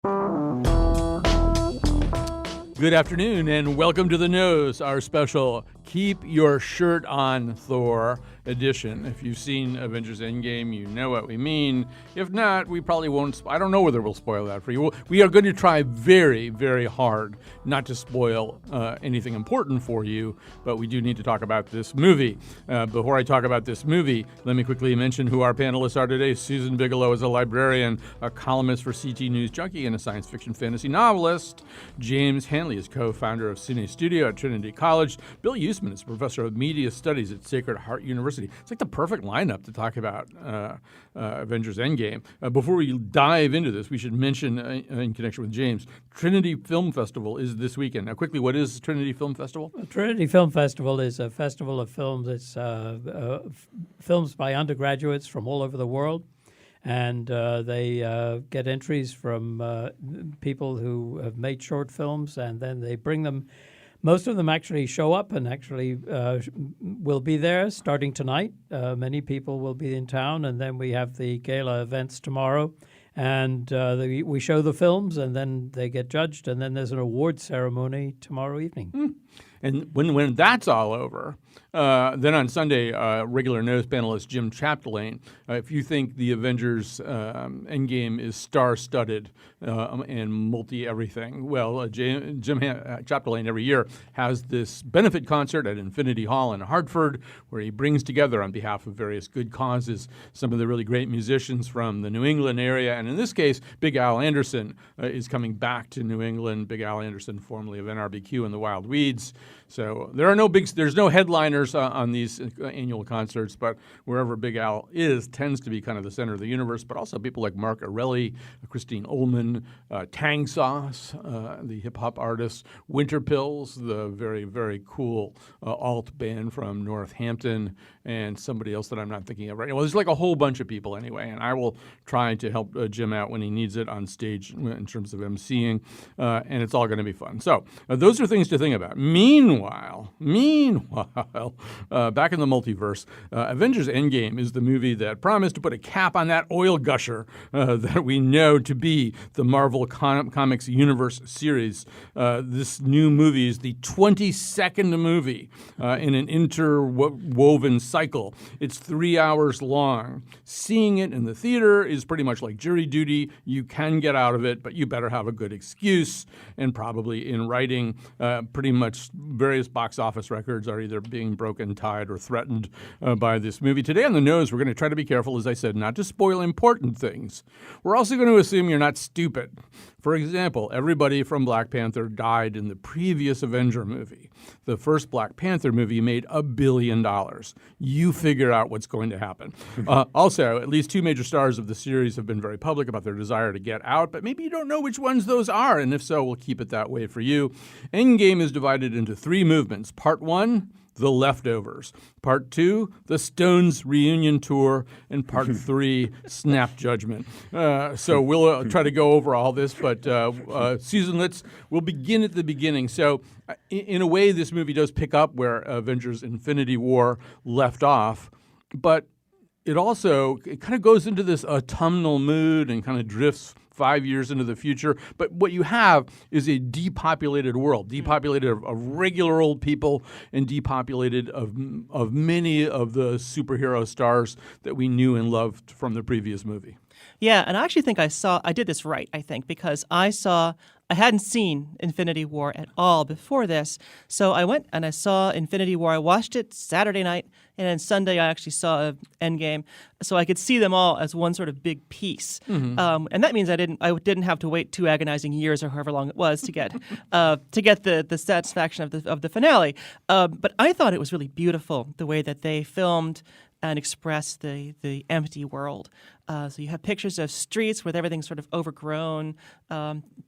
Good afternoon and welcome to The Nose, our special Keep Your Shirt On Thor edition. If you've seen Avengers Endgame, you know what we mean. If not, we probably won't. I don't know whether we'll spoil that for you. We are going to try very, very hard not to spoil anything important for you, but we do need to talk about this movie. Before I talk about this movie, let me quickly mention who our panelists are today. Susan Bigelow is a librarian, a columnist for CT News Junkie, and a science fiction fantasy novelist. James Hanley is co-founder of Cine Studio at Trinity College. Bill Usman is professor of media studies at Sacred Heart University. It's like the perfect lineup to talk about Avengers Endgame. Before we dive into this, we should mention, in connection with James, Trinity Film Festival is this weekend. Now, quickly, what is Trinity Film Festival? Trinity Film Festival is a festival of films. It's films by undergraduates from all over the world. And they get entries from people who have made short films, and then they bring them. Most of them actually show up and actually will be there starting tonight. Many people will be in town, and then we have the gala events tomorrow. And we show the films, and then they get judged, and then there's an award ceremony tomorrow evening. And when that's all over, then on Sunday, regular Nose panelist Jim Chapdelaine, if you think the Avengers Endgame is star-studded and multi-everything, well, Jim Chapdelaine every year has this benefit concert at Infinity Hall in Hartford where he brings together on behalf of various good causes some of the really great musicians from the New England area. And in this case, Big Al Anderson is coming back to New England. Big Al Anderson, formerly of NRBQ and the Wild Weeds. So there's no headliners on these annual concerts, but wherever Big Al is tends to be kind of the center of the universe. But also people like Mark Arelli, Christine Ullman, Tang Sauce, the hip hop artist, Winter Pills, the very, very cool alt band from Northampton, and somebody else that I'm not thinking of right now. Well, there's like a whole bunch of people anyway, and I will try to help Jim out when he needs it on stage in terms of emceeing, and it's all going to be fun. So those are things to think about. Meanwhile, back in the multiverse, Avengers Endgame is the movie that promised to put a cap on that oil gusher that we know to be the Marvel Comics Universe series. This new movie is the 22nd movie in an interwoven cycle. It's 3 hours long. Seeing it in the theater is pretty much like jury duty. You can get out of it, but you better have a good excuse, and probably in writing, pretty much various box office records are either being broken, tied, or threatened by this movie. Today on The Nose, we're going to try to be careful, as I said, not to spoil important things. We're also going to assume you're not stupid. For example, everybody from Black Panther died in the previous Avenger movie. The first Black Panther movie made $1 billion. You figure out what's going to happen. Also, at least two major stars of the series have been very public about their desire to get out, but maybe you don't know which ones those are, and if so, we'll keep it that way for you. Endgame is divided into three movements. Part 1, The Leftovers. Part 2, The Stones Reunion Tour. And Part 3, Snap Judgment. So we'll try to go over all this, but Susan, we'll begin at the beginning. So in a way, this movie does pick up where Avengers Infinity War left off, but it kind of goes into this autumnal mood and kind of drifts 5 years into the future. But what you have is a depopulated world, depopulated of regular old people and depopulated of many of the superhero stars that we knew and loved from the previous movie. Yeah, and I actually think I did this right, I think, because I hadn't seen Infinity War at all before this. So I went and I saw Infinity War. I watched it Saturday night, and then Sunday I actually saw Endgame. So I could see them all as one sort of big piece. Mm-hmm. And that means I didn't have to wait 2 agonizing years or however long it was to get the satisfaction of the finale. But I thought it was really beautiful the way that they filmed and express the empty world. So you have pictures of streets with everything sort of overgrown,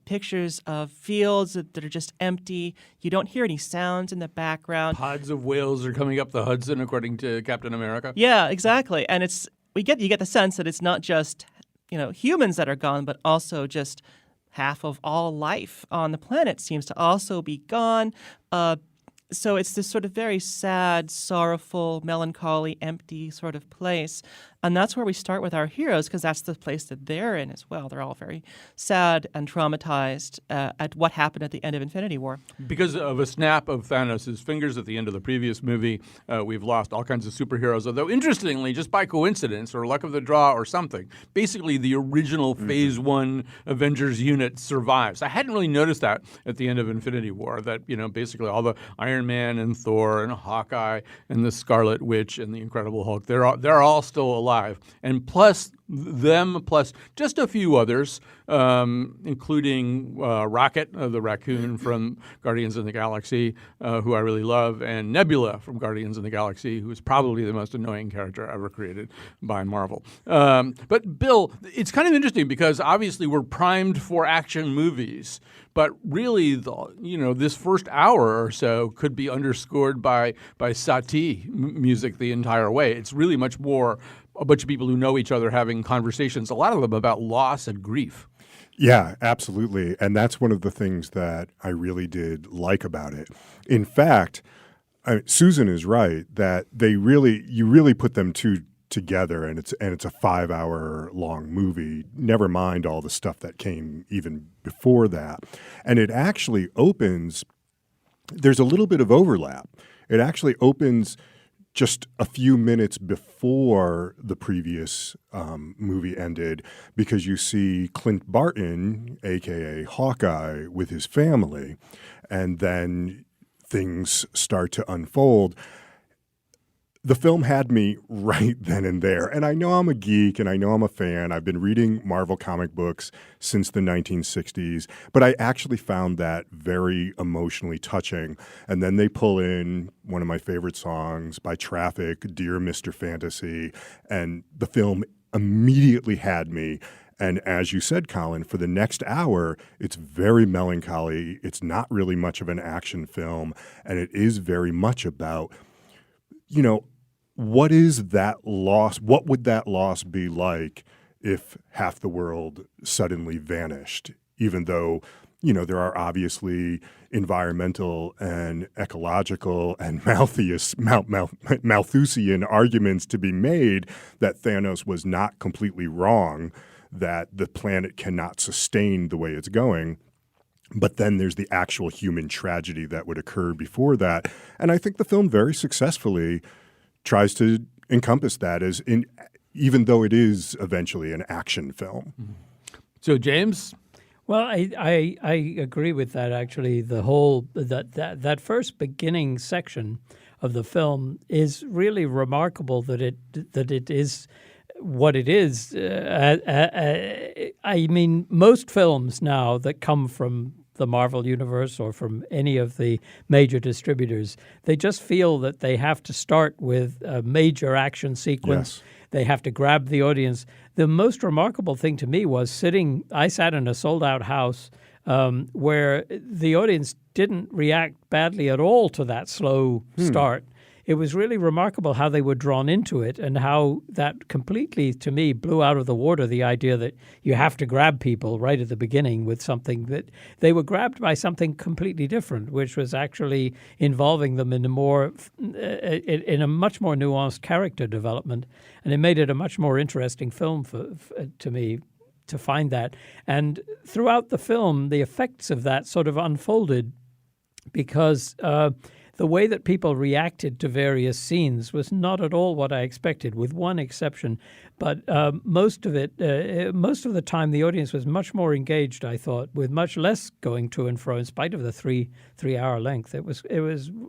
pictures of fields that are just empty. You don't hear any sounds in the background. Pods of whales are coming up the Hudson, according to Captain America. Yeah, exactly. And you get the sense that it's not just humans that are gone, but also just half of all life on the planet seems to also be gone. So it's this sort of very sad, sorrowful, melancholy, empty sort of place. And that's where we start with our heroes, because that's the place that they're in as well. They're all very sad and traumatized at what happened at the end of Infinity War. Because of a snap of Thanos' fingers at the end of the previous movie, we've lost all kinds of superheroes. Although, interestingly, just by coincidence or luck of the draw or something, basically the original Phase 1 Avengers unit survives. I hadn't really noticed that at the end of Infinity War, that, basically all the Iron Man and Thor and Hawkeye and the Scarlet Witch and the Incredible Hulk, they're all still alive. And plus just a few others, including Rocket, the raccoon from Guardians of the Galaxy, who I really love, and Nebula from Guardians of the Galaxy, who is probably the most annoying character ever created by Marvel. But Bill, it's kind of interesting because obviously we're primed for action movies, but really, this first hour or so could be underscored by Satie music the entire way. It's really much more a bunch of people who know each other having conversations, a lot of them about loss and grief. Yeah, absolutely. And that's one of the things that I really did like about it. In fact, Susan is right that you really put them two together, and it's a 5-hour long movie, never mind all the stuff that came even before that. And it actually opens, there's a little bit of overlap. It actually opens just a few minutes before the previous movie ended, because you see Clint Barton, a.k.a. Hawkeye, with his family, and then things start to unfold. The film had me right then and there. And I know I'm a geek and I know I'm a fan. I've been reading Marvel comic books since the 1960s, but I actually found that very emotionally touching. And then they pull in one of my favorite songs by Traffic, Dear Mr. Fantasy, and the film immediately had me. And as you said, Colin, for the next hour, it's very melancholy. It's not really much of an action film, and it is very much about, what is that loss? What would that loss be like if half the world suddenly vanished? Even though, there are obviously environmental and ecological and Malthusian arguments to be made that Thanos was not completely wrong, that the planet cannot sustain the way it's going. But then there's the actual human tragedy that would occur before that. And I think the film very successfully tries to encompass that even though it is eventually an action film. So, James? Well, I agree with that, actually. The whole that first beginning section of the film is really remarkable that it is what it is. I mean, most films now that come from the Marvel Universe or from any of the major distributors, they just feel that they have to start with a major action sequence. Yes. They have to grab the audience. The most remarkable thing to me was I sat in a sold-out house where the audience didn't react badly at all to that slow start. It was really remarkable how they were drawn into it and how that completely, to me, blew out of the water the idea that you have to grab people right at the beginning with something that they were grabbed by something completely different, which was actually involving them in a much more nuanced character development. And it made it a much more interesting film to me to find that. And throughout the film, the effects of that sort of unfolded because the way that people reacted to various scenes was not at all what I expected, with one exception. But most of the time, the audience was much more engaged, I thought, with much less going to and fro, in spite of the three-hour length. It was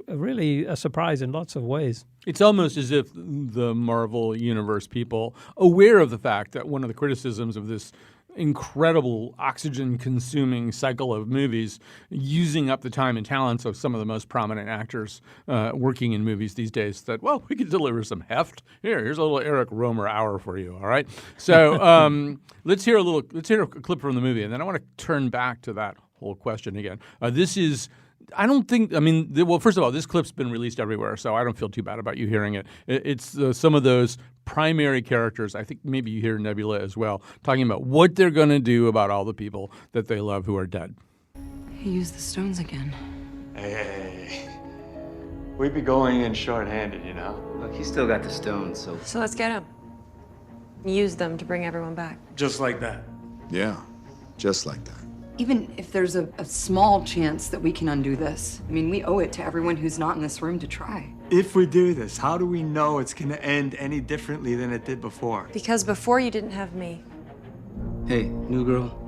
really a surprise in lots of ways. It's almost as if the Marvel Universe people, aware of the fact that one of the criticisms of this incredible oxygen-consuming cycle of movies, using up the time and talents of some of the most prominent actors working in movies these days, that, well, we could deliver some heft. Here's a little Eric Romer hour for you, all right? So let's hear a clip from the movie, and then I want to turn back to that whole question again. First of all, this clip's been released everywhere, so I don't feel too bad about you hearing it. It's some of those primary characters, I think maybe you hear Nebula as well, talking about what they're going to do about all the people that they love who are dead. He used the stones again. Hey, we'd be going in short-handed, Look, he's still got the stones, so... So let's get him. Use them to bring everyone back. Just like that. Yeah, just like that. Even if there's a small chance that we can undo this, I mean, we owe it to everyone who's not in this room to try. If we do this, how do we know it's gonna end any differently than it did before? Because before you didn't have me. Hey, new girl.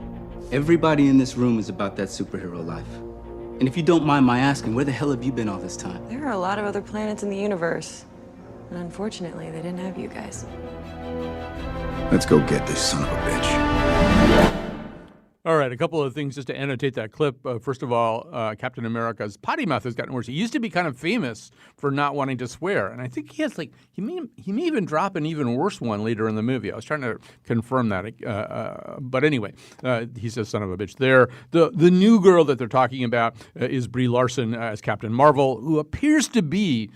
Everybody in this room is about that superhero life. And if you don't mind my asking, where the hell have you been all this time? There are a lot of other planets in the universe. And unfortunately, they didn't have you guys. Let's go get this son of a bitch. All right, a couple of things just to annotate that clip. First of all, Captain America's potty mouth has gotten worse. He used to be kind of famous for not wanting to swear, and I think he has he may even drop an even worse one later in the movie. I was trying to confirm that, but anyway, he says "son of a bitch" there. The new girl that they're talking about is Brie Larson as Captain Marvel, who appears to be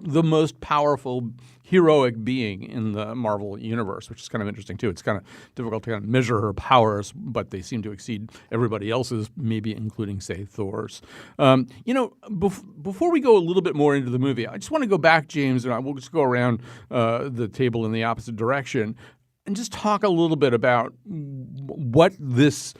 the most powerful heroic being in the Marvel universe, which is kind of interesting too. It's kind of difficult to kind of measure her powers, but they seem to exceed everybody else's, maybe including, say, Thor's. Before we go a little bit more into the movie, I just want to go back, James, and we'll just go around the table in the opposite direction and just talk a little bit about what this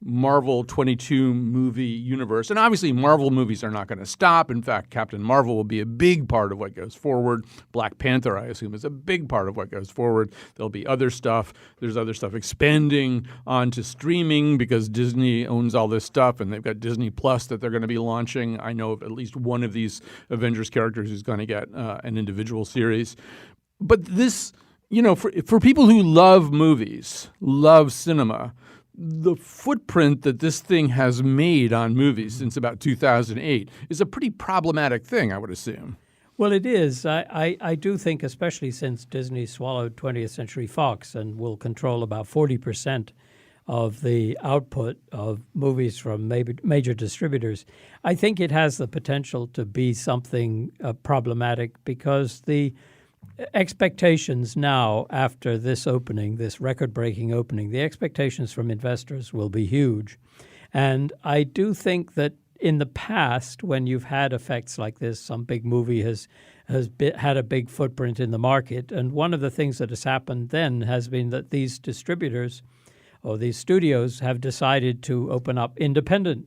Marvel 22 movie universe. And obviously Marvel movies are not going to stop. In fact, Captain Marvel will be a big part of what goes forward. Black Panther, I assume, is a big part of what goes forward. There'll be other stuff. There's other stuff expanding onto streaming because Disney owns all this stuff, and they've got Disney Plus that they're going to be launching. I know of at least one of these Avengers characters who's going to get an individual series. But this, for people who love movies, love cinema, the footprint that this thing has made on movies since about 2008 is a pretty problematic thing, I would assume. Well, it is. I do think, especially since Disney swallowed 20th Century Fox and will control about 40% of the output of movies from major distributors, I think it has the potential to be something problematic because the expectations now after this opening, this record-breaking opening, the expectations from investors will be huge. And I do think that in the past, when you've had effects like this, some big movie has had a big footprint in the market. And one of the things that has happened then has been that these distributors or these studios have decided to open up independent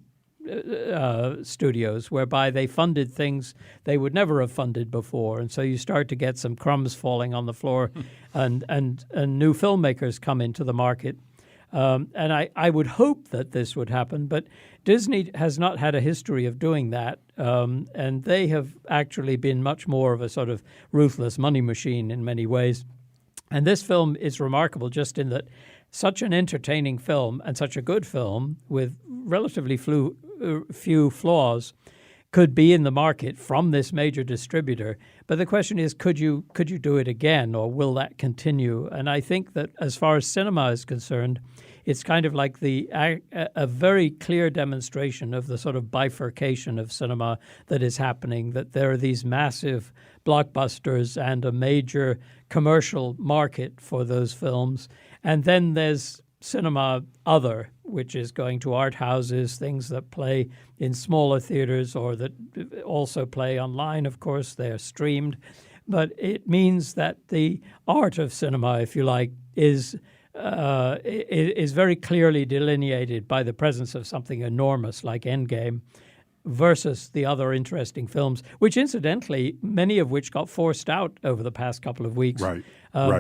studios whereby they funded things they would never have funded before. And so you start to get some crumbs falling on the floor and new filmmakers come into the market. And I would hope that this would happen, but Disney has not had a history of doing that. And they have actually been much more of a sort of ruthless money machine in many ways. And this film is remarkable just in that such an entertaining film and such a good film with relatively few flaws could be in the market from this major distributor. But the question is, could you do it again, or will that continue? And I think that as far as cinema is concerned, it's kind of like a very clear demonstration of the sort of bifurcation of cinema that is happening, that there are these massive blockbusters and a major commercial market for those films. And then there's cinema other, which is going to art houses, things that play in smaller theaters or that also play online, of course. They're streamed. But it means that the art of cinema, if you like, is very clearly delineated by the presence of something enormous like Endgame versus the other interesting films, which incidentally, many of which got forced out over the past couple of weeks. Right.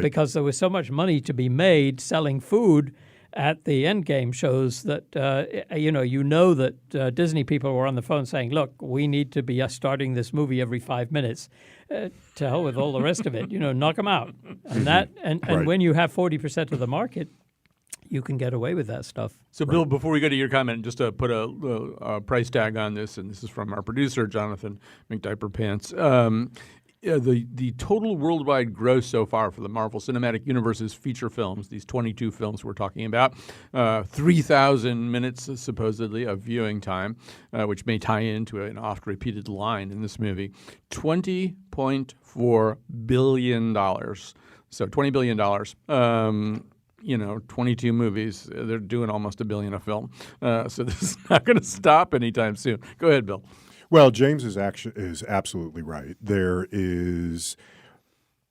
Because there was so much money to be made selling food at the Endgame shows that, that Disney people were on the phone saying, look, we need to be starting this movie every 5 minutes. To hell with all the rest of it, knock them out. And when you have 40% of the market, you can get away with that stuff. So, Bill, before we go to your comment, just to put a price tag on this, and this is from our producer, Jonathan McDiaperpants. The total worldwide gross so far for the Marvel Cinematic Universe's feature films, these 22 films we're talking about, 3,000 minutes supposedly of viewing time, which may tie into an oft-repeated line in this movie, $20.4 billion. So $20 billion. 22 movies, they're doing almost $1 billion a film. So this is not going to stop anytime soon. Go ahead, Bill. Well, James is absolutely right. There is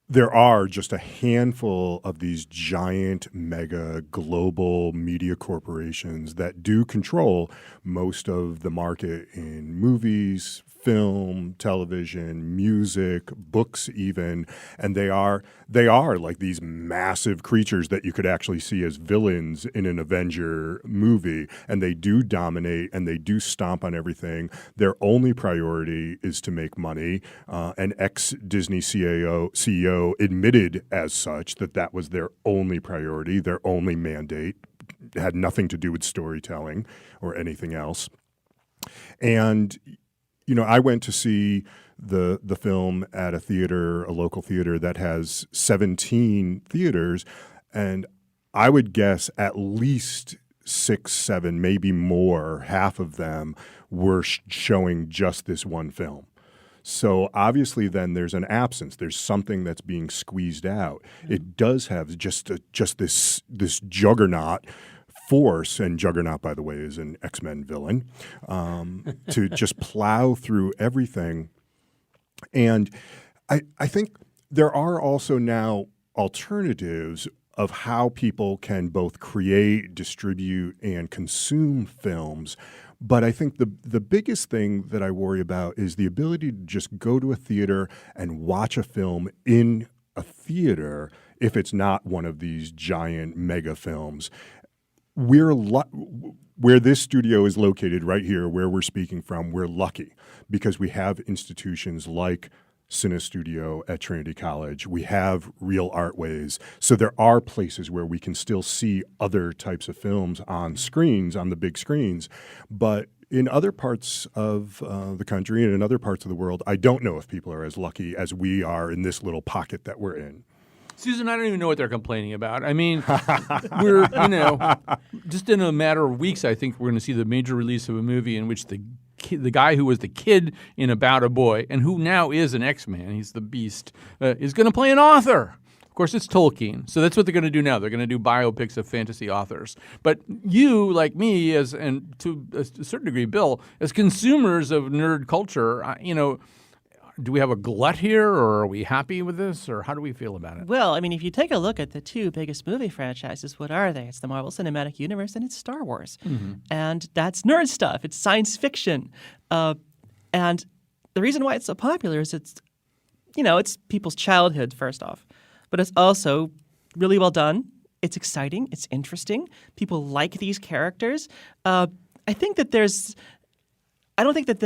there are just a handful of these giant, mega, global media corporations that do control most of the market in movies, film, television, music, books even, and they are like these massive creatures that you could actually see as villains in an Avenger movie, and they do dominate and they do stomp on everything. Their only priority is to make money. An ex-Disney CEO admitted as such that was their only priority, their only mandate. It had nothing to do with storytelling or anything else. And I went to see the film at a local theater that has 17 theaters, and I would guess at least 6, 7, maybe more, half of them were showing just this one film. So obviously then there's an absence. There's something that's being squeezed out. It does have just this juggernaut force, and Juggernaut, by the way, is an X-Men villain, to just plow through everything. And I think there are also now alternatives of how people can both create, distribute, and consume films. But I think the biggest thing that I worry about is the ability to just go to a theater and watch a film in a theater if it's not one of these giant mega films. Where this studio is located right here, where we're speaking from, we're lucky because we have institutions like Cine Studio at Trinity College. We have Real Artways. So there are places where we can still see other types of films on screens, on the big screens. But in other parts of the country and in other parts of the world, I don't know if people are as lucky as we are in this little pocket that we're in. Susan, I don't even know what they're complaining about. I mean, we're, just in a matter of weeks, I think we're going to see the major release of a movie in which the guy who was the kid in About a Boy and who now is an X-Man, he's the Beast, is going to play an author. Of course, it's Tolkien. So that's what they're going to do now. They're going to do biopics of fantasy authors. But you, like me, and to a certain degree, Bill, as consumers of nerd culture, do we have a glut here, or are we happy with this, or how do we feel about it? Well, I mean, if you take a look at the two biggest movie franchises, what are they? It's the Marvel Cinematic Universe and it's Star Wars. Mm-hmm. And that's nerd stuff. It's science fiction. And the reason why it's so popular is it's people's childhood, first off. But it's also really well done. It's exciting. It's interesting. People like these characters. I think that I don't think that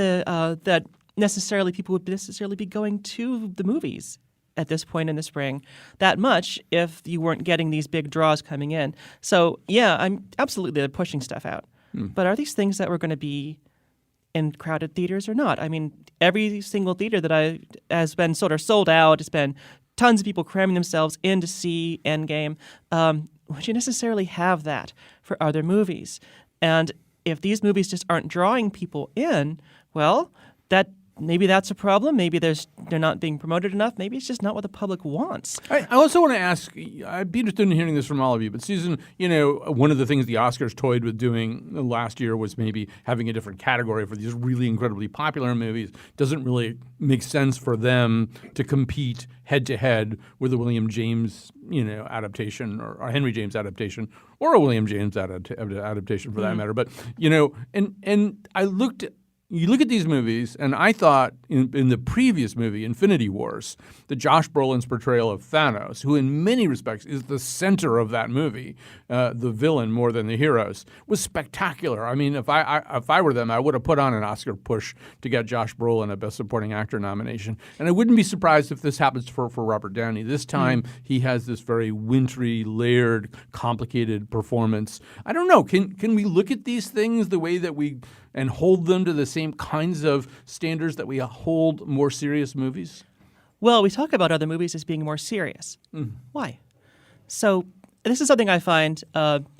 that necessarily people would necessarily be going to the movies at this point in the spring that much if you weren't getting these big draws coming in. So yeah, I'm absolutely pushing stuff out. But are these things that were going to be in crowded theaters or not? I mean, every single theater that has been sort of sold out. It's been tons of people cramming themselves in to see Endgame. Would you necessarily have that for other movies? And if these movies just aren't drawing people in, well, maybe that's a problem. Maybe they're not being promoted enough. Maybe it's just not what the public wants. I also want to ask, I'd be interested in hearing this from all of you, but Susan, one of the things the Oscars toyed with doing last year was maybe having a different category for these really incredibly popular movies. Doesn't really make sense for them to compete head-to-head with a William James adaptation or a Henry James adaptation or a William James adaptation for that matter. But, and I looked at, you look at these movies, and I thought in the previous movie, Infinity Wars, that Josh Brolin's portrayal of Thanos, who in many respects is the center of that movie, the villain more than the heroes, was spectacular. I mean, if I were them, I would have put on an Oscar push to get Josh Brolin a Best Supporting Actor nomination. And I wouldn't be surprised if this happens for Robert Downey. This time, he has this very wintry, layered, complicated performance. I don't know. Can we look at these things the way that and hold them to the same kinds of standards that we hold more serious movies? Well, we talk about other movies as being more serious. Why? So this is something I find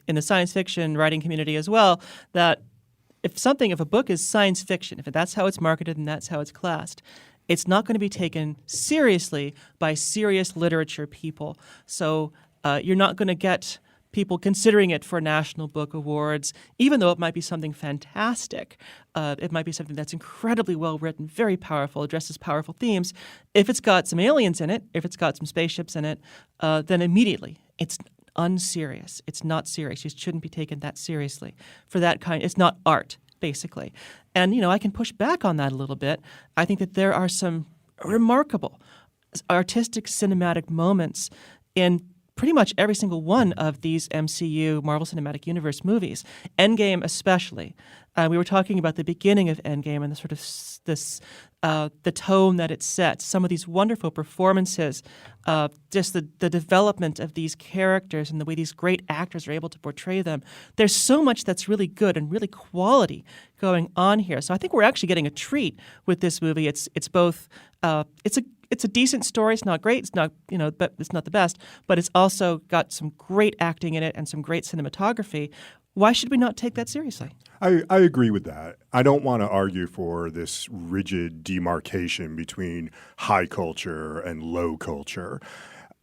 in the science fiction writing community as well, that if a book is science fiction, if that's how it's marketed and that's how it's classed, it's not going to be taken seriously by serious literature people. So you're not going to get people considering it for National Book Awards, even though it might be something fantastic. It might be something that's incredibly well written, very powerful, addresses powerful themes. If it's got some aliens in it, if it's got some spaceships in it, then immediately it's unserious. It's not serious. It shouldn't be taken that seriously. For that kind, it's not art, basically. And, I can push back on that a little bit. I think that there are some remarkable artistic cinematic moments in pretty much every single one of these MCU, Marvel Cinematic Universe movies. Endgame especially. We were talking about the beginning of Endgame and the sort of the tone that it sets. Some of these wonderful performances, just the development of these characters and the way these great actors are able to portray them. There's so much that's really good and really quality going on here. So I think we're actually getting a treat with this movie. It's both it's a decent story. It's not great. It's not but it's not the best. But it's also got some great acting in it and some great cinematography. Why should we not take that seriously? I agree with that. I don't want to argue for this rigid demarcation between high culture and low culture.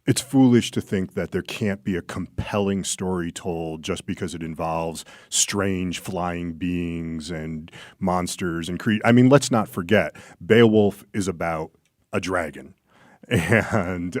It's foolish to think that there can't be a compelling story told just because it involves strange flying beings and monsters and I mean, let's not forget, Beowulf is about a dragon. And,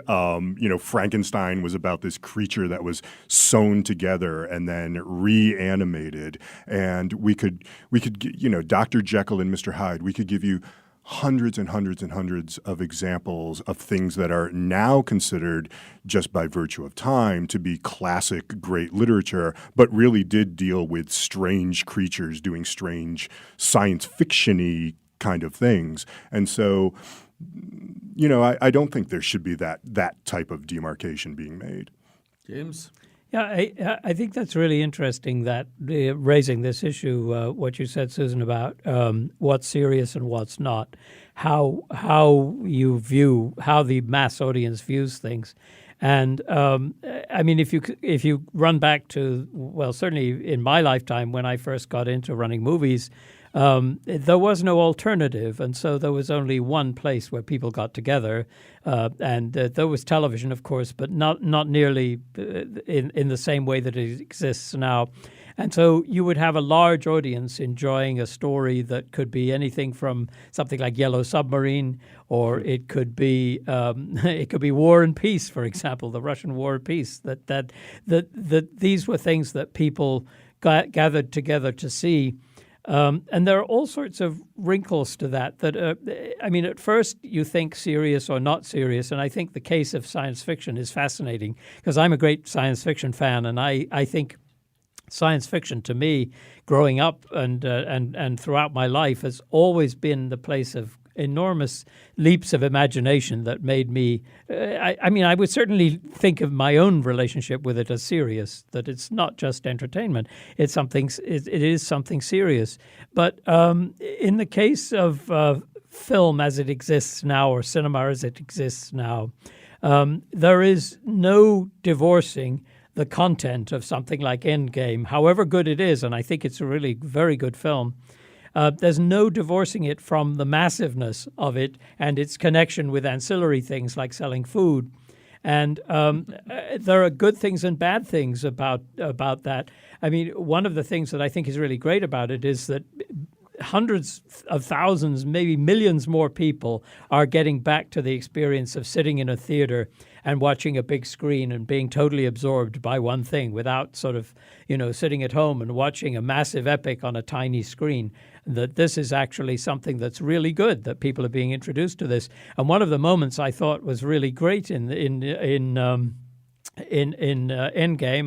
Frankenstein was about this creature that was sewn together and then reanimated. And we could, Dr. Jekyll and Mr. Hyde, we could give you hundreds and hundreds and hundreds of examples of things that are now considered, just by virtue of time, to be classic great literature, but really did deal with strange creatures doing strange science fiction-y kind of things. And so, I don't think there should be that type of demarcation being made. James? Yeah, I think that's really interesting that raising this issue, what you said, Susan, about what's serious and what's not, how the mass audience views things. And I mean, if you run back to, well, certainly in my lifetime when I first got into running movies, there was no alternative, and so there was only one place where people got together, and there was television, of course, but not nearly in the same way that it exists now. And so you would have a large audience enjoying a story that could be anything from something like Yellow Submarine, or it could be War and Peace, for example, the Russian War and Peace. That these were things that people gathered together to see. And there are all sorts of wrinkles to that. I mean, at first you think serious or not serious, and I think the case of science fiction is fascinating because I'm a great science fiction fan, and I think science fiction, to me, growing up and throughout my life, has always been the place of enormous leaps of imagination that made me I would certainly think of my own relationship with it as serious, that it's not just entertainment. It is something serious. But in the case of film as it exists now, or cinema as it exists now, there is no divorcing the content of something like Endgame, however good it is, and I think it's a really very good film. There's no divorcing it from the massiveness of it and its connection with ancillary things like selling food. And there are good things and bad things about that. I mean, one of the things that I think is really great about it is that hundreds of thousands, maybe millions more people are getting back to the experience of sitting in a theater and watching a big screen and being totally absorbed by one thing without sort of, sitting at home and watching a massive epic on a tiny screen. That this is actually something that's really good, that people are being introduced to this. And one of the moments I thought was really great in Endgame,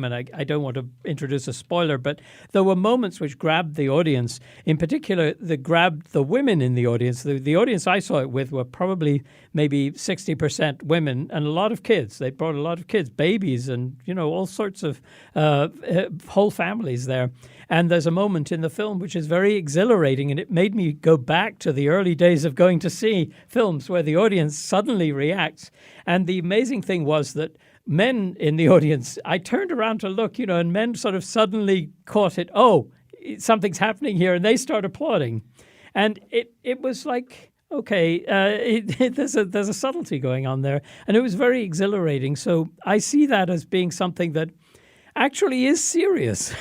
and I don't want to introduce a spoiler, but there were moments which grabbed the audience. In particular, that grabbed the women in the audience. The audience I saw it with were probably maybe 60% women and a lot of kids. They brought a lot of kids, babies, and all sorts of whole families there. And there's a moment in the film which is very exhilarating, and it made me go back to the early days of going to see films where the audience suddenly reacts. And the amazing thing was that men in the audience, I turned around to look, and men sort of suddenly caught it. Oh, something's happening here, and they start applauding. And it was like, okay, there's a subtlety going on there, and it was very exhilarating. So I see that as being something that actually is serious.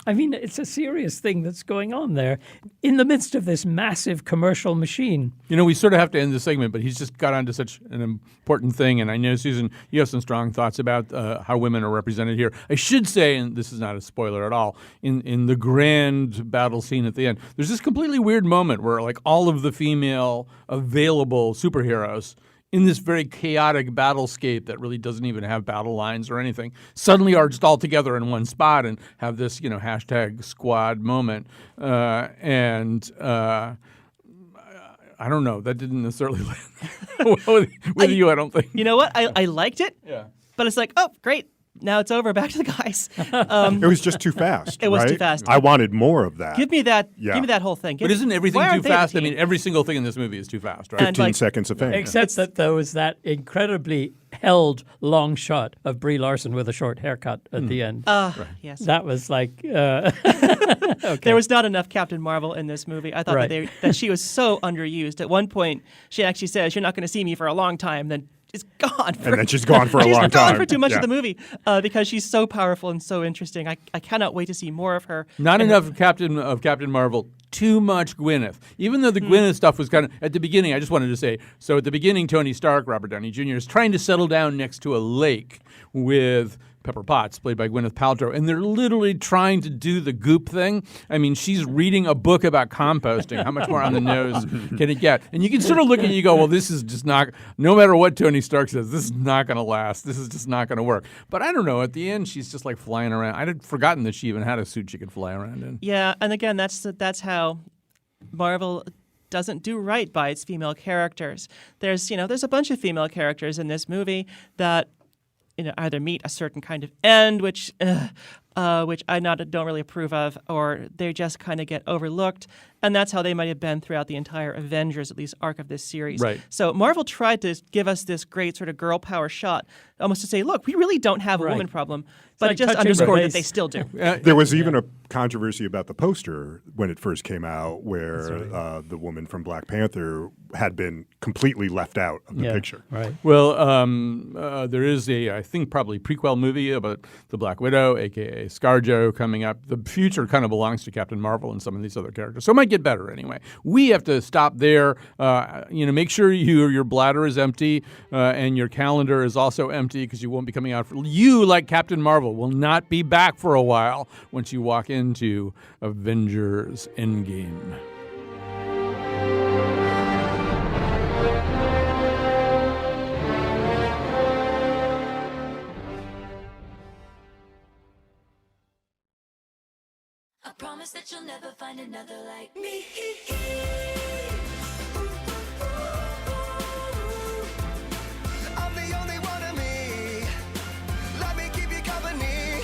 I mean, it's a serious thing that's going on there in the midst of this massive commercial machine. You know, we sort of have to end the segment, but he's just got onto such an important thing. And I know, Susan, you have some strong thoughts about how women are represented here. I should say, and this is not a spoiler at all, in the grand battle scene at the end, there's this completely weird moment where like all of the female available superheroes in this very chaotic battlescape that really doesn't even have battle lines or anything, suddenly are just all together in one spot and have this, hashtag squad moment. I don't know. That didn't necessarily land with you, I don't think. You know what? I liked it. Yeah. But it's like, oh, great. Now it's over. Back to the guys. It was just too fast. It was right? too fast. I wanted more of that. Give me that. Yeah. Give me that whole thing. But isn't everything Why too aren't they the fast? I team? mean, every single thing in this movie is too fast, right? And 15 like- seconds of fame. Except that there was that incredibly held long shot of Brie Larson with a short haircut at the end. Yes. That was like, There was not enough Captain Marvel in this movie. I thought Right. that she was so underused. At one point, she actually says, "You're not going to see me for a long time." Then is gone. And then she's gone for a long She's gone time. for too much Yeah. of the movie because she's so powerful and so interesting. I cannot wait to see more of her. Not enough of Captain Marvel. Too much Gwyneth. Even though the Gwyneth stuff was kind of at the beginning, I just wanted to say. So at the beginning, Tony Stark, Robert Downey Jr., is trying to settle down next to a lake with Pepper Potts, played by Gwyneth Paltrow, and they're literally trying to do the goop thing. I mean, she's reading a book about composting. How much more on the nose can it get? And you can sort of look at it and you go, well, this is just not, no matter what Tony Stark says, this is not going to last. This is just not going to work. But I don't know. At the end, she's just like flying around. I'd forgotten that she even had a suit she could fly around in. Yeah, and again, that's how Marvel doesn't do right by its female characters. There's a bunch of female characters in this movie that either meet a certain kind of end, which I don't really approve of, or they just kind of get overlooked. And that's how they might have been throughout the entire Avengers, at least arc of this series. Right. So Marvel tried to give us this great sort of girl power shot, almost to say, look, we really don't have a woman problem, but like it just touching the underscored that base. they still do. There was even a controversy about the poster when it first came out, where the woman from Black Panther had been completely left out of the picture. Right. Well, there is I think probably prequel movie about the Black Widow, a.k.a. ScarJo, coming up. The future kind of belongs to Captain Marvel and some of these other characters. So it might get better anyway. We have to stop there. Make sure your bladder is empty and your calendar is also empty because you won't be coming out. You, like Captain Marvel, will not be back for a while once you walk into Avengers Endgame. I promise that you'll never find another like me. I'm the only one of me. Let me keep you company.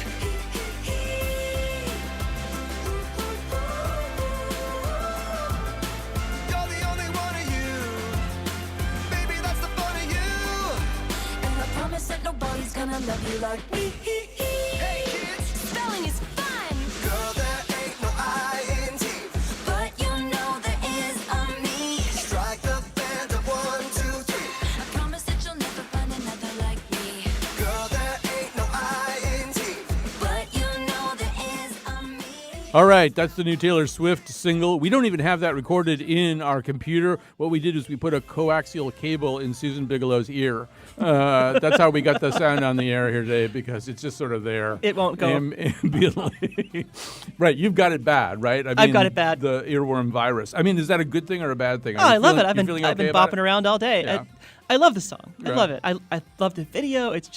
You're the only one of you. Baby, that's the fun of you. And I promise that nobody's gonna love you like me. Hey kids, Spelling is fun, girl, there ain't no I-N-T. but you know there is a me. Strike the band of 1, 2, 3. I promise that you'll never find another like me. Girl, there ain't no I-N-T. But you know there is a me. All right, that's the new Taylor Swift single. We don't even have that recorded in our computer. What we did is we put a coaxial cable in Susan Bigelow's ear. That's how we got the sound on the air here today, because it's just sort of there. It won't go. Ambiently. Right, you've got it bad, right? I've got it bad. The earworm virus. I mean, is that a good thing or a bad thing? Oh, I love it. I've been bopping around all day. Yeah. I love the song. I Yeah. love it. I love the video. It's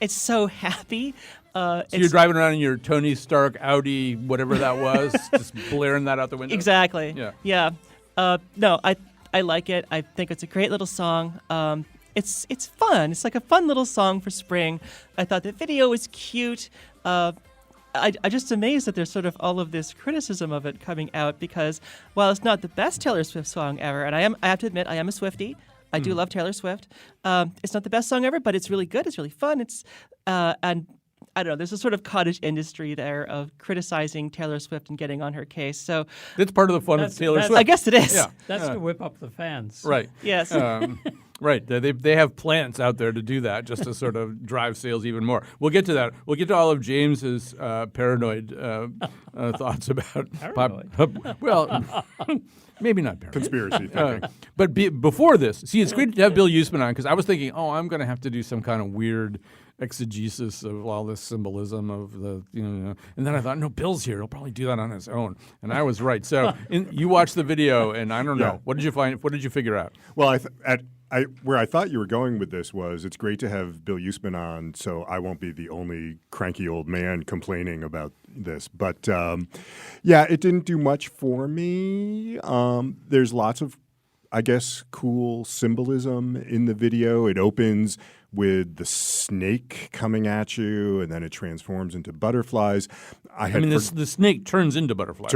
so happy. So you're driving around in your Tony Stark Audi, whatever that was, just blaring that out the window? Exactly. Yeah. No, I like it. I think it's a great little song. It's fun. It's like a fun little song for spring. I thought the video was cute. I'm just amazed that there's sort of all of this criticism of it coming out, because while it's not the best Taylor Swift song ever, and I have to admit, I am a Swiftie. I do love Taylor Swift. It's not the best song ever, but it's really good. It's really fun. And I don't know, there's a sort of cottage industry there of criticizing Taylor Swift and getting on her case. So It's part of the fun of Taylor Swift. I guess it is. Yeah. That's to whip up the fans. Right. Yes. Right. They have plants out there to do that just to sort of drive sales even more. We'll get to that. We'll get to all of James's paranoid thoughts about Paranoid? well, maybe not paranoid. Conspiracy thinking. But before this, see, it's great to have Bill Usman on because I was thinking, I'm going to have to do some kind of weird exegesis of all this symbolism of the, and then I thought, no, Bill's here. He'll probably do that on his own. And I was right. So you watched the video, and I don't know. Yeah. What did you find? What did you figure out? Well, where I thought you were going with this was it's great to have Bill Usman on, so I won't be the only cranky old man complaining about this. But it didn't do much for me. There's lots of, I guess, cool symbolism in the video. It opens with the snake coming at you, and then it transforms into butterflies. The snake turns into butterflies.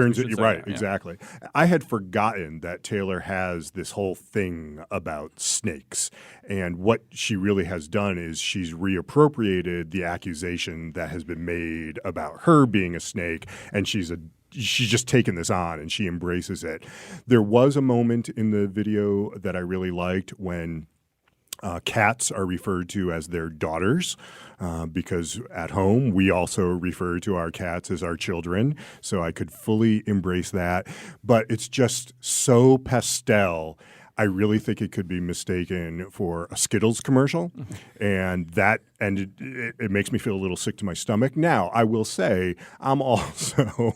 Exactly. I had forgotten that Taylor has this whole thing about snakes, and what she really has done is she's reappropriated the accusation that has been made about her being a snake, and she's just taken this on and she embraces it. There was a moment in the video that I really liked when cats are referred to as their daughters because at home we also refer to our cats as our children. So I could fully embrace that. But it's just so pastel. I really think it could be mistaken for a Skittles commercial, and it makes me feel a little sick to my stomach. Now, I will say I'm also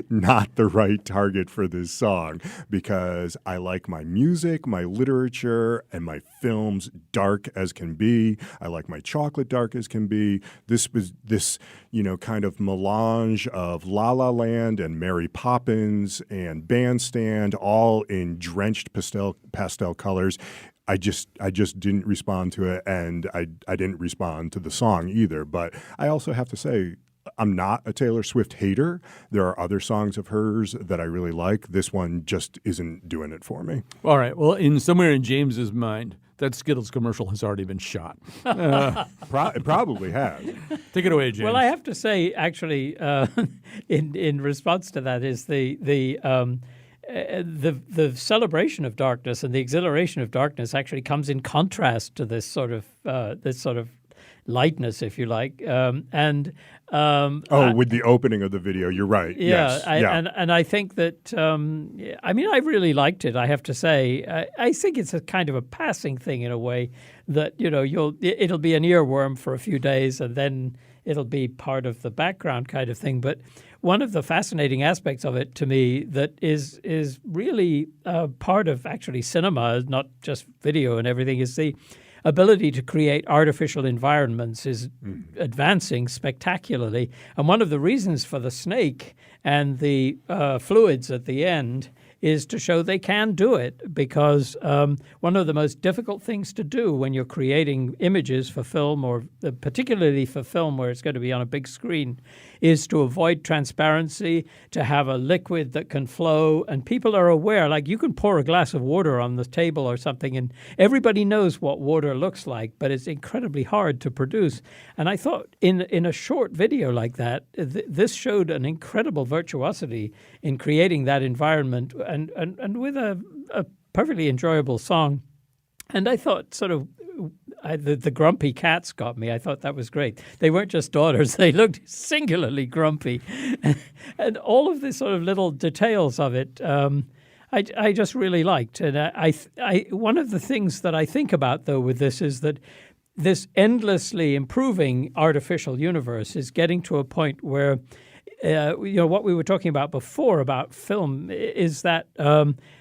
not the right target for this song because I like my music, my literature, and my films dark as can be. I like my chocolate dark as can be. This was kind of melange of La La Land and Mary Poppins and Bandstand, all in drenched pastel colors. I just didn't respond to it, and I didn't respond to the song either. But I also have to say, I'm not a Taylor Swift hater. There are other songs of hers that I really like. This one just isn't doing it for me. All right. Well, somewhere in James's mind, that Skittles commercial has already been shot. It probably has. Take it away, James. Well, I have to say, actually, in response to that is the celebration of darkness and the exhilaration of darkness actually comes in contrast to this sort of lightness, if you like, with the opening of the video, you're right. Yeah, yes. And I think that I really liked it. I have to say, I think it's a kind of a passing thing in a way that it'll be an earworm for a few days and then it'll be part of the background kind of thing. But one of the fascinating aspects of it to me that is really part of actually cinema, not just video and everything, is the ability to create artificial environments is advancing spectacularly. And one of the reasons for the snake and the fluids at the end is to show they can do it, because one of the most difficult things to do when you're creating images for film, or particularly for film where it's going to be on a big screen, is to avoid transparency, to have a liquid that can flow. And people are aware, like you can pour a glass of water on the table or something and everybody knows what water looks like, but it's incredibly hard to produce. And I thought in a short video like that, this showed an incredible virtuosity in creating that environment and with a perfectly enjoyable song. And I thought the grumpy cats got me. I thought that was great. They weren't just daughters. They looked singularly grumpy. And all of the sort of little details of it, I just really liked. And one of the things that I think about, though, with this is that this endlessly improving artificial universe is getting to a point where what we were talking about before about film is that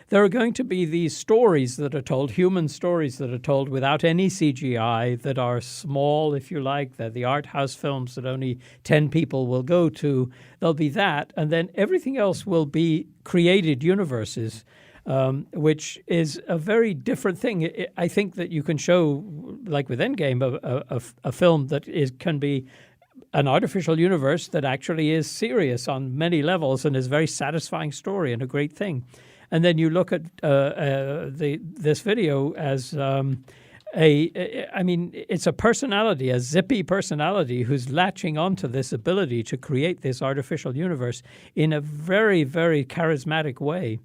there are going to be these stories that are told, human stories that are told without any CGI, that are small, if you like. They're the art house films that only 10 people will go to. There'll be that. And then everything else will be created universes, which is a very different thing. I think that you can show, like with Endgame, a film that can be an artificial universe that actually is serious on many levels and is a very satisfying story and a great thing. And then you look at this video as it's a personality, a zippy personality who's latching onto this ability to create this artificial universe in a very, very charismatic way.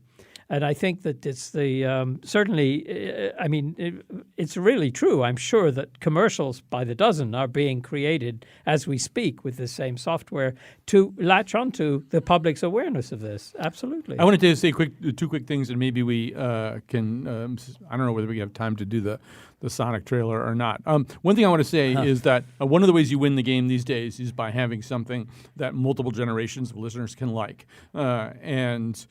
And I think that it's the certainly, I mean, it's really true. I'm sure that commercials by the dozen are being created as we speak with the same software to latch onto the public's awareness of this. Absolutely. I wanted to say two quick things, and maybe we can. I don't know whether we have time to do the Sonic trailer or not. One thing I want to say is that one of the ways you win the game these days is by having something that multiple generations of listeners can like, and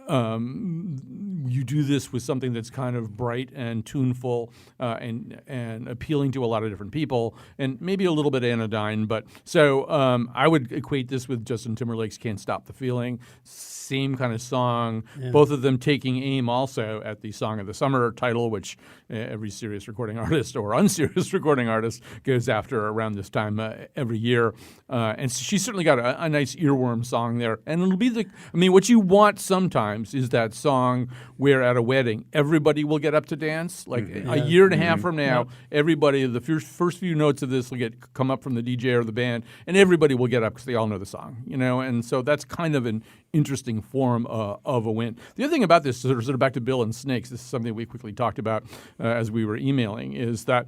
you do this with something that's kind of bright and tuneful and appealing to a lot of different people, and maybe a little bit anodyne. But so I would equate this with Justin Timberlake's "Can't Stop the Feeling." Same kind of song, both of them taking aim also at the Song of the Summer title, which every serious recording artist or unserious recording artist goes after around this time every year. And she's certainly got a nice earworm song there. And it'll be what you want sometimes is that song where at a wedding everybody will get up to dance. Like a year and a half from now, everybody, the first few notes of this will come up from the DJ or the band, and everybody will get up because they all know the song, And so that's kind of an interesting form of a win. The other thing about this, sort of back to Bill and Snakes, this is something we quickly talked about as we were emailing, is that,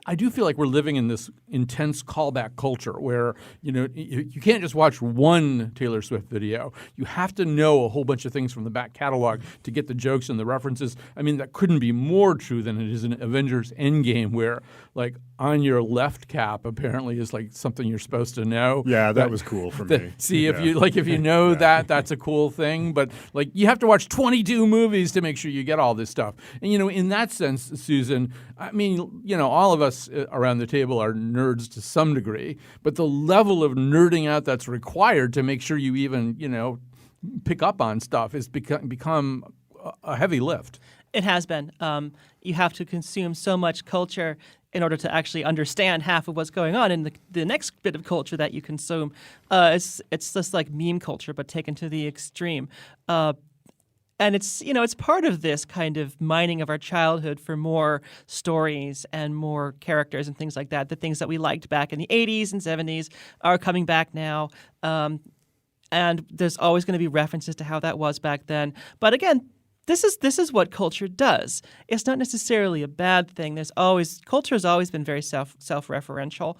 I do feel like we're living in this intense callback culture where, you can't just watch one Taylor Swift video. You have to know a whole bunch of things from the back catalog to get the jokes and the references. I mean, that couldn't be more true than it is in Avengers Endgame, where, like, on your left cap apparently is like something you're supposed to know. Yeah, that was cool for me. See, if you know that, that's a cool thing. But like you have to watch 22 movies to make sure you get all this stuff. And in that sense, Susan, I mean, all of us around the table are nerds to some degree, but the level of nerding out that's required to make sure you even pick up on stuff has become a heavy lift. It has been. You have to consume so much culture in order to actually understand half of what's going on in the next bit of culture that you consume. It's just like meme culture, but taken to the extreme. And it's part of this kind of mining of our childhood for more stories and more characters and things like that. The things that we liked back in the 80s and 70s are coming back now. And there's always going to be references to how that was back then. But again, this is what culture does. It's not necessarily a bad thing. Culture has always been very self-referential.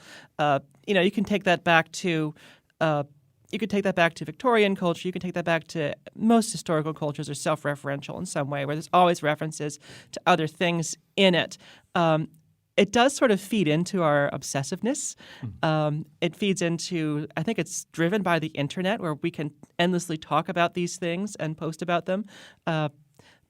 You can take that back to Victorian culture. You can take that back to most historical cultures are self-referential in some way, where there's always references to other things in it. It does sort of feed into our obsessiveness. It feeds into, I think it's driven by the internet, where we can endlessly talk about these things and post about them.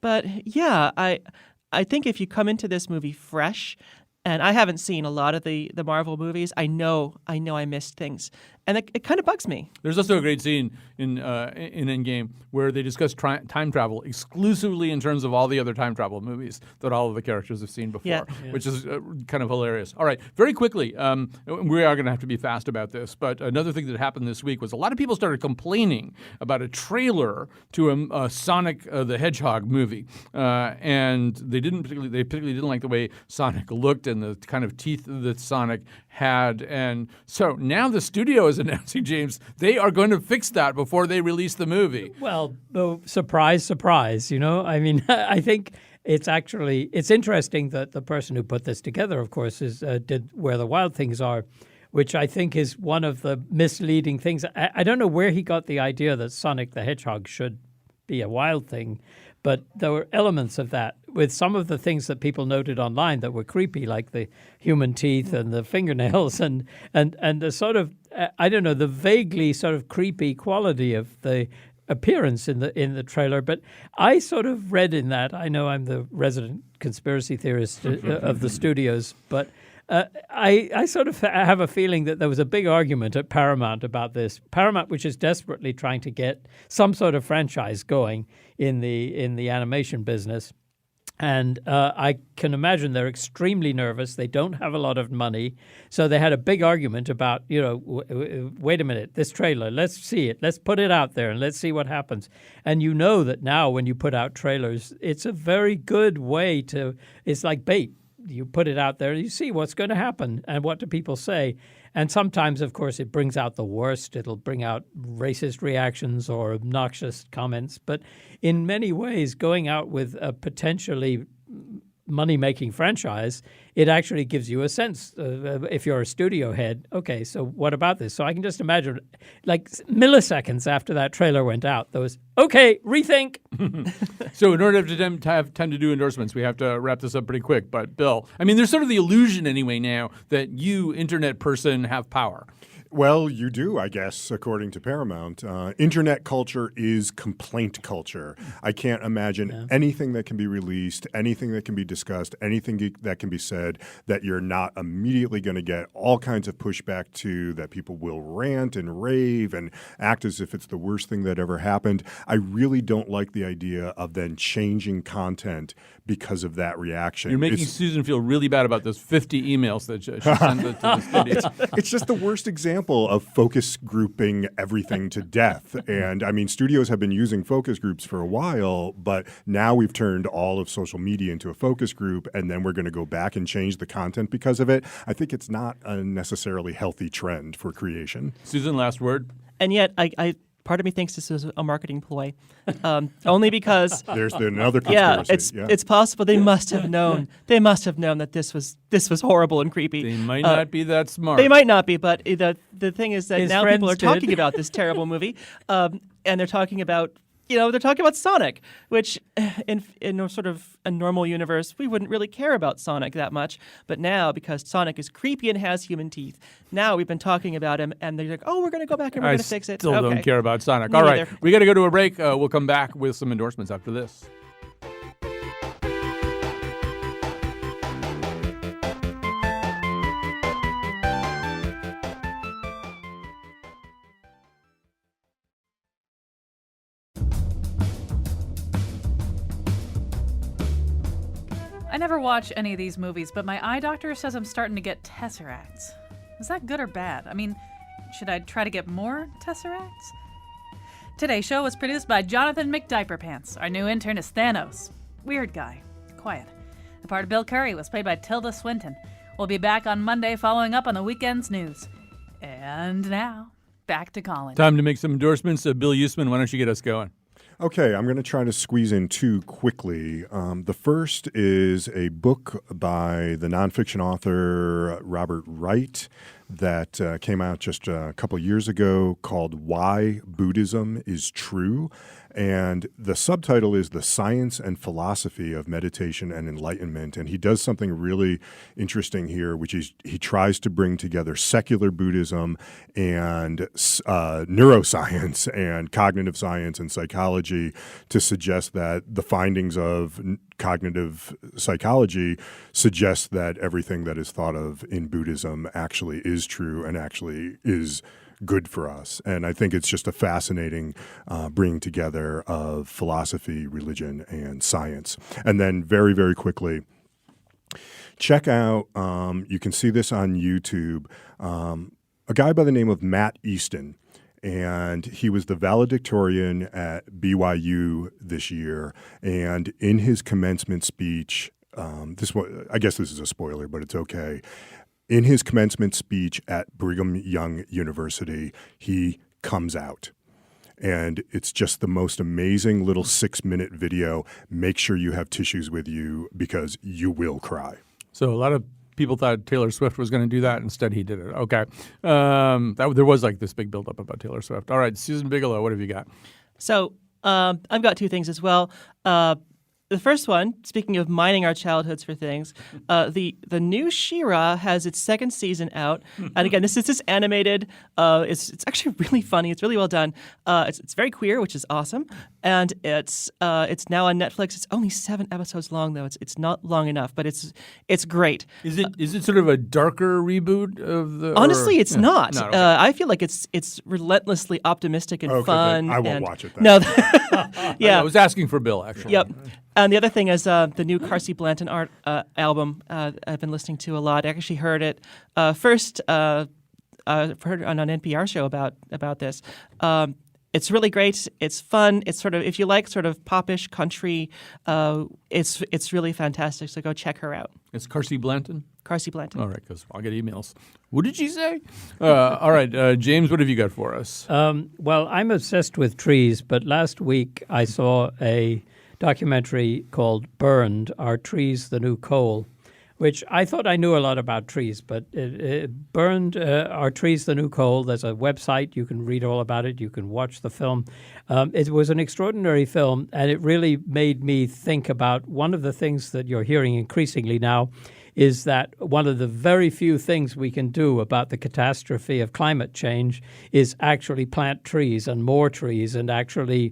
But yeah, I think if you come into this movie fresh, and I haven't seen a lot of the Marvel movies, I know I missed things, and it kind of bugs me. There's also a great scene in Endgame where they discuss time travel exclusively in terms of all the other time travel movies that all of the characters have seen before, which is kind of hilarious. All right, very quickly, we are going to have to be fast about this, but another thing that happened this week was a lot of people started complaining about a trailer to a Sonic the Hedgehog movie, and they particularly didn't like the way Sonic looked and the kind of teeth that Sonic had. And so now the studio is announcing, James, they are going to fix that before they release the movie. Well, surprise, surprise, I mean, I think it's interesting that the person who put this together, of course, did Where the Wild Things Are, which I think is one of the misleading things. I don't know where he got the idea that Sonic the Hedgehog should be a wild thing, but there were elements of that with some of the things that people noted online that were creepy, like the human teeth and the fingernails and the sort of, I don't know, the vaguely sort of creepy quality of the appearance in the trailer. But I sort of read in that, I know I'm the resident conspiracy theorist of the studios, but I sort of have a feeling that there was a big argument at Paramount about this. Paramount, which is desperately trying to get some sort of franchise going in the animation business. And I can imagine they're extremely nervous. They don't have a lot of money. So they had a big argument about, wait a minute, this trailer, let's see it. Let's put it out there and let's see what happens. And you know that now when you put out trailers, it's a very good way it's like bait. You put it out there, you see what's going to happen and what do people say. And sometimes, of course, it brings out the worst. It'll bring out racist reactions or obnoxious comments. But in many ways, going out with a potentially money-making franchise, it actually gives you a sense, if you're a studio head, okay, so what about this? So I can just imagine, like milliseconds after that trailer went out, there was, okay, rethink. So in order to have time to do endorsements, we have to wrap this up pretty quick. But Bill, I mean, there's sort of the illusion anyway now that you, internet person, have power. Well, you do, I guess, according to Paramount. Internet culture is complaint culture. I can't imagine anything that can be released, anything that can be discussed, anything that can be said that you're not immediately going to get all kinds of pushback to, that people will rant and rave and act as if it's the worst thing that ever happened. I really don't like the idea of then changing content because of that reaction. You're making Susan feel really bad about those 50 emails that she sent to the studio. It's just the worst example of focus grouping everything to death. And I mean, studios have been using focus groups for a while, but now we've turned all of social media into a focus group, and then we're going to go back and change the content because of it. I think it's not a necessarily healthy trend for creation. Susan, last word. And yet, I part of me thinks this is a marketing ploy, only because there's another it's conspiracy. it's possible they must have known that this was horrible and creepy. They might not be that smart. They might not be, but the thing is that His now people are friends did. talking about this terrible movie, and they're talking about. They're talking about Sonic, which in a sort of a normal universe, we wouldn't really care about Sonic that much. But now, because Sonic is creepy and has human teeth, now we've been talking about him, and they're like, oh, we're going to go back and we're going to fix it. Still don't care about Sonic. Me All right, neither. we got to go to a break. We'll come back with some endorsements after this. I never watch any of these movies, but my eye doctor says I'm starting to get tesseracts. Is that good or bad? I mean, should I try to get more tesseracts? Today's show was produced by Jonathan McDiaperpants. Our new intern is Thanos. Weird guy. Quiet. The part of Bill Curry was played by Tilda Swinton. We'll be back on Monday following up on the weekend's news. And now, back to Colin. Time to make some endorsements. Bill Usman, why don't you get us going? Okay, I'm going to try to squeeze in two quickly. The first is a book by the nonfiction author Robert Wright that came out just a couple years ago called Why Buddhism is True. And the subtitle is The Science and Philosophy of Meditation and Enlightenment. And he does something really interesting here, which is he tries to bring together secular Buddhism and neuroscience and cognitive science and psychology to suggest that the findings of cognitive psychology suggest that everything that is thought of in Buddhism actually is true and actually is good for us. And I think it's just a fascinating bringing together of philosophy, religion, and science. And then very, very quickly, check out, you can see this on YouTube, a guy by the name of Matt Easton. And he was the valedictorian at BYU this year. And in his commencement speech, I guess this is a spoiler, but it's okay. In his commencement speech at Brigham Young University, he comes out. And it's just the most amazing little 6-minute video. Make sure you have tissues with you because you will cry. So a lot of people thought Taylor Swift was going to do that. Instead, he did it. Okay. There was like this big buildup about Taylor Swift. All right, Susan Bigelow, what have you got? So I've got two things as well. The first one, speaking of mining our childhoods for things, the new She-Ra has its second season out, and again, this is this animated. It's actually really funny. It's really well done. It's very queer, which is awesome, and it's now on Netflix. It's only 7 episodes long, though. It's not long enough, but it's great. Is it sort of a darker reboot of the? Honestly, it's not. Okay. I feel like it's relentlessly optimistic and fun. I won't watch it then. No, yeah. I was asking for Bill, actually. Yep. And the other thing is the new Carsey Blanton art album I've been listening to a lot. I actually heard it first. I've heard on an NPR show about this. It's really great. It's fun. It's sort of, if you like sort of popish country, it's really fantastic. So go check her out. It's Carsey Blanton? Carsey Blanton. All right, because I'll get emails. What did she say? All right, James, what have you got for us? Well, I'm obsessed with trees, but last week I saw a documentary called Burned, Are Trees the New Coal? Which I thought I knew a lot about trees, but Burned, Are Trees the New Coal? There's a website. You can read all about it. You can watch the film. It was an extraordinary film, and it really made me think about one of the things that you're hearing increasingly now is that one of the very few things we can do about the catastrophe of climate change is actually plant trees and more trees and actually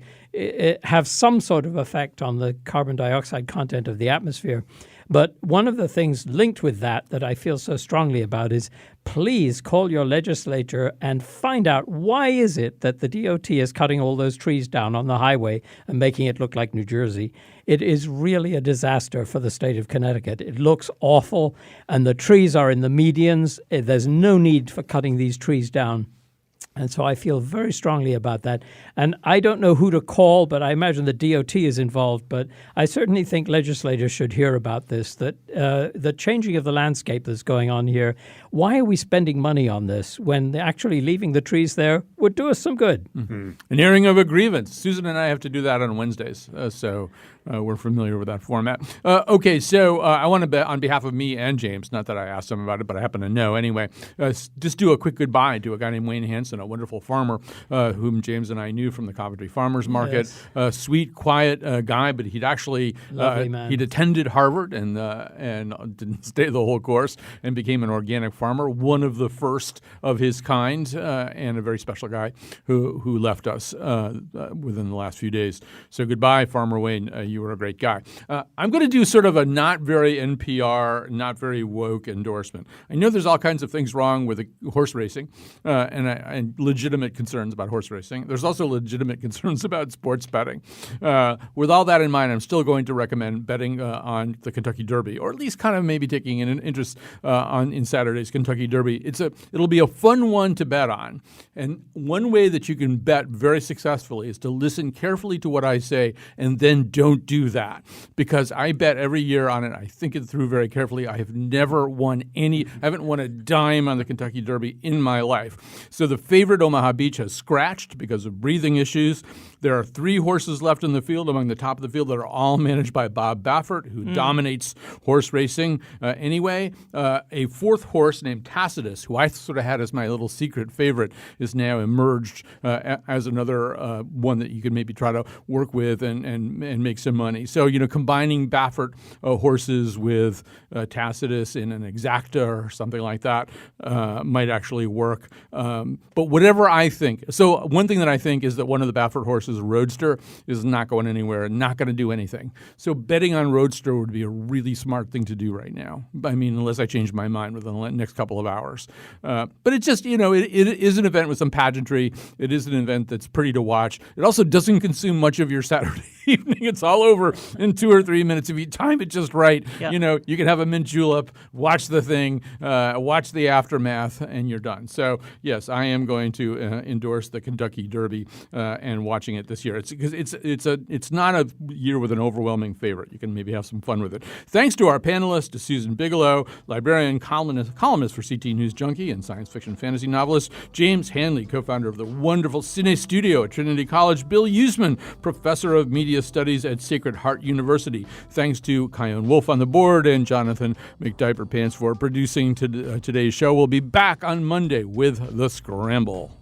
have some sort of effect on the carbon dioxide content of the atmosphere. But one of the things linked with that I feel so strongly about is please call your legislature and find out why is it that the DOT is cutting all those trees down on the highway and making it look like New Jersey. It is really a disaster for the state of Connecticut. It looks awful, and the trees are in the medians. There's no need for cutting these trees down. And so I feel very strongly about that. And I don't know who to call, but I imagine the DOT is involved. But I certainly think legislators should hear about this, that the changing of the landscape that's going on here, why are we spending money on this when actually leaving the trees there would do us some good? Mm-hmm. An airing of a grievance. Susan and I have to do that on Wednesdays, so we're familiar with that format. Okay, so I want to bet on behalf of me and James, not that I asked him about it, but I happen to know anyway, just do a quick goodbye to a guy named Wayne Hansen, a wonderful farmer whom James and I knew from the Coventry Farmers Market. Yes. Sweet, quiet guy, but he'd actually he'd attended Harvard and didn't stay the whole course and became an organic farmer, one of the first of his kind, and a very special guy who left us within the last few days. So goodbye, Farmer Wayne. You were a great guy. I'm going to do sort of a not very NPR, not very woke endorsement. I know there's all kinds of things wrong with horse racing and legitimate concerns about horse racing. There's also legitimate concerns about sports betting. With all that in mind, I'm still going to recommend betting on the Kentucky Derby, or at least kind of maybe taking an interest in Saturday's Kentucky Derby. It'll be a fun one to bet on. And one way that you can bet very successfully is to listen carefully to what I say and then don't do that, because I bet every year on it. I think it through very carefully. I have never won I haven't won a dime on the Kentucky Derby in my life. So the favorite Omaha Beach has scratched because of breathing issues. There are 3 horses left in the field among the top of the field that are all managed by Bob Baffert, who dominates horse racing anyway. A 4th horse named Tacitus, who I sort of had as my little secret favorite, is now emerged as another one that you could maybe try to work with and make some money. So, combining Baffert horses with Tacitus in an exacta or something like that might actually work. But whatever I think. So one thing that I think is that one of the Baffert horses, Roadster, is not going anywhere, not going to do anything. So betting on Roadster would be a really smart thing to do right now. I mean, unless I change my mind within the next couple of hours. But it's just, it is an event with some pageantry. It is an event that's pretty to watch. It also doesn't consume much of your Saturday evening. It's all over in 2 or 3 minutes. If you time it just right, you can have a mint julep, watch the thing, watch the aftermath, and you're done. So, yes, I am going to endorse the Kentucky Derby and watching it this year. It's not a year with an overwhelming favorite. You can maybe have some fun with it. Thanks to our panelists, to Susan Bigelow, librarian, columnist for CT News Junkie and science fiction fantasy novelist, James Hanley, co-founder of the wonderful Cine Studio at Trinity College, Bill Usman, professor of media studies at Sacred Heart University. Thanks to Kyone Wolf on the board and Jonathan McDiaper-Pants for producing today's show. We'll be back on Monday with The Scramble.